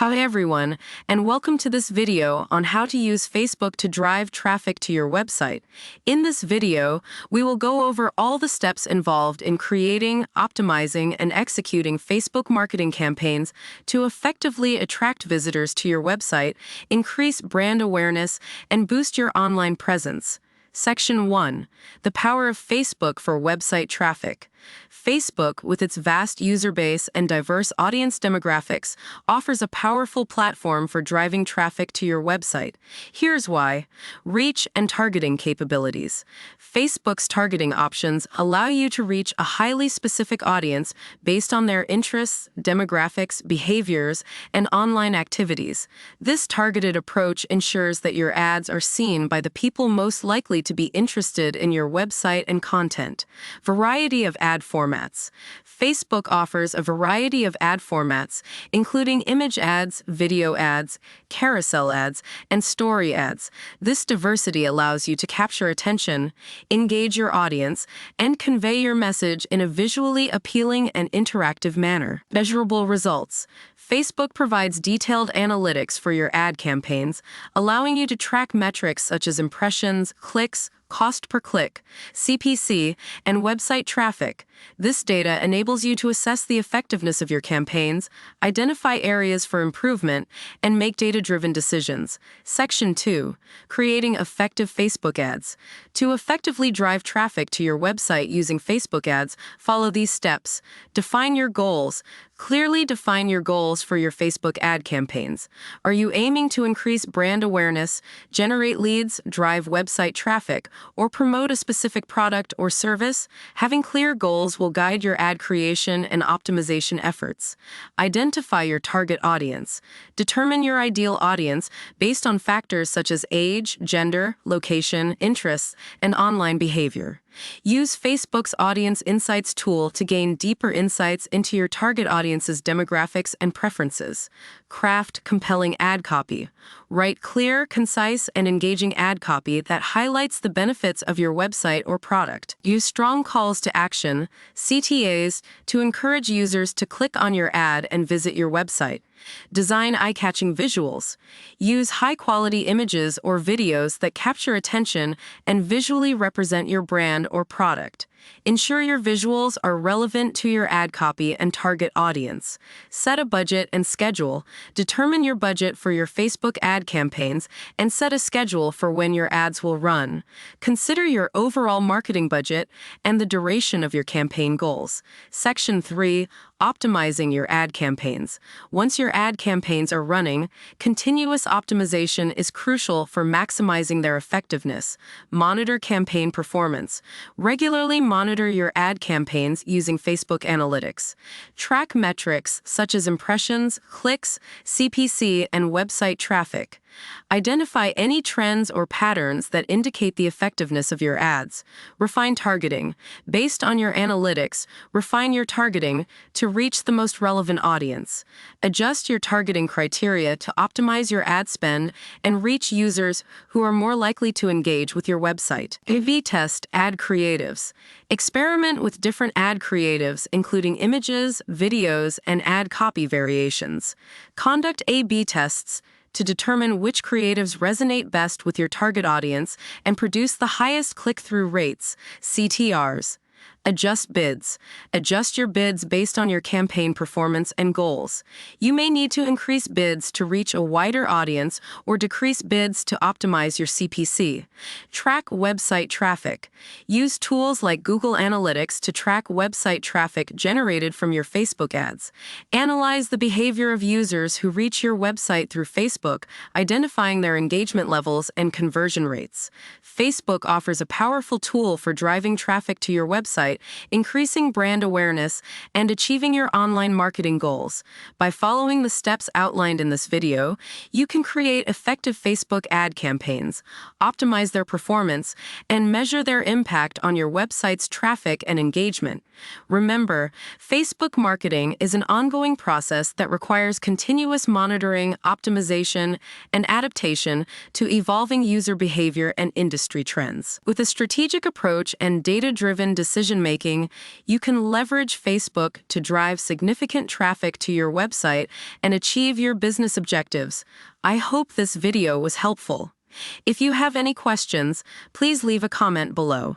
Hi everyone, and welcome to this video on how to use Facebook to drive traffic to your website. In this video, we will go over all the steps involved in creating, optimizing, and executing Facebook marketing campaigns to effectively attract visitors to your website, increase brand awareness, and boost your online presence. Section 1. The power of Facebook for website traffic. Facebook, with its vast user base and diverse audience demographics, offers a powerful platform for driving traffic to your website. Here's why. Reach and targeting capabilities. Facebook's targeting options allow you to reach a highly specific audience based on their interests, demographics, behaviors, and online activities. This targeted approach ensures that your ads are seen by the people most likely to be interested in your website and content. Variety of ad formats. Facebook offers a variety of ad formats, including image ads, video ads, carousel ads, and story ads. This diversity allows you to capture attention, engage your audience, and convey your message in a visually appealing and interactive manner. Measurable results. Facebook provides detailed analytics for your ad campaigns, allowing you to track metrics such as impressions, clicks, cost per click, CPC, and website traffic. This data enables you to assess the effectiveness of your campaigns, identify areas for improvement, and make data-driven decisions. Section 2. Creating effective Facebook ads. To effectively drive traffic to your website using Facebook ads, follow these steps. Define your goals. Clearly define your goals for your Facebook ad campaigns. Are you aiming to increase brand awareness, generate leads, drive website traffic, or promote a specific product or service? Having clear goals will guide your ad creation and optimization efforts. Identify your target audience. Determine your ideal audience based on factors such as age, gender, location, interests, and online behavior. Use Facebook's Audience Insights tool to gain deeper insights into your target audience's demographics and preferences. Craft compelling ad copy. Write clear, concise, and engaging ad copy that highlights the benefits of your website or product. Use strong calls to action, CTAs, to encourage users to click on your ad and visit your website. Design eye-catching visuals. Use high-quality images or videos that capture attention and visually represent your brand or product. Ensure your visuals are relevant to your ad copy and target audience. Set a budget and schedule. Determine your budget for your Facebook ad campaigns and set a schedule for when your ads will run. Consider your overall marketing budget and the duration of your campaign goals. Section 3. Optimizing your ad campaigns. Once your ad campaigns are running, continuous optimization is crucial for maximizing their effectiveness. Monitor campaign performance. Regularly monitor your ad campaigns using Facebook Analytics. Track metrics such as impressions, clicks, CPC, and website traffic. Identify any trends or patterns that indicate the effectiveness of your ads. Refine targeting. Based on your analytics, refine your targeting to reach the most relevant audience. Adjust your targeting criteria to optimize your ad spend and reach users who are more likely to engage with your website. A/B test ad creatives. Experiment with different ad creatives, including images, videos, and ad copy variations. Conduct A/B tests to determine which creatives resonate best with your target audience and produce the highest click-through rates, CTRs. Adjust bids. Adjust your bids based on your campaign performance and goals. You may need to increase bids to reach a wider audience or decrease bids to optimize your CPC. Track website traffic. Use tools like Google Analytics to track website traffic generated from your Facebook ads. Analyze the behavior of users who reach your website through Facebook, identifying their engagement levels and conversion rates. Facebook offers a powerful tool for driving traffic to your website, increasing brand awareness, and achieving your online marketing goals. By following the steps outlined in this video, you can create effective Facebook ad campaigns, optimize their performance, and measure their impact on your website's traffic and engagement. Remember, Facebook marketing is an ongoing process that requires continuous monitoring, optimization, and adaptation to evolving user behavior and industry trends. With a strategic approach and data-driven decision decision-making, you can leverage Facebook to drive significant traffic to your website and achieve your business objectives. I hope this video was helpful. If you have any questions, please leave a comment below.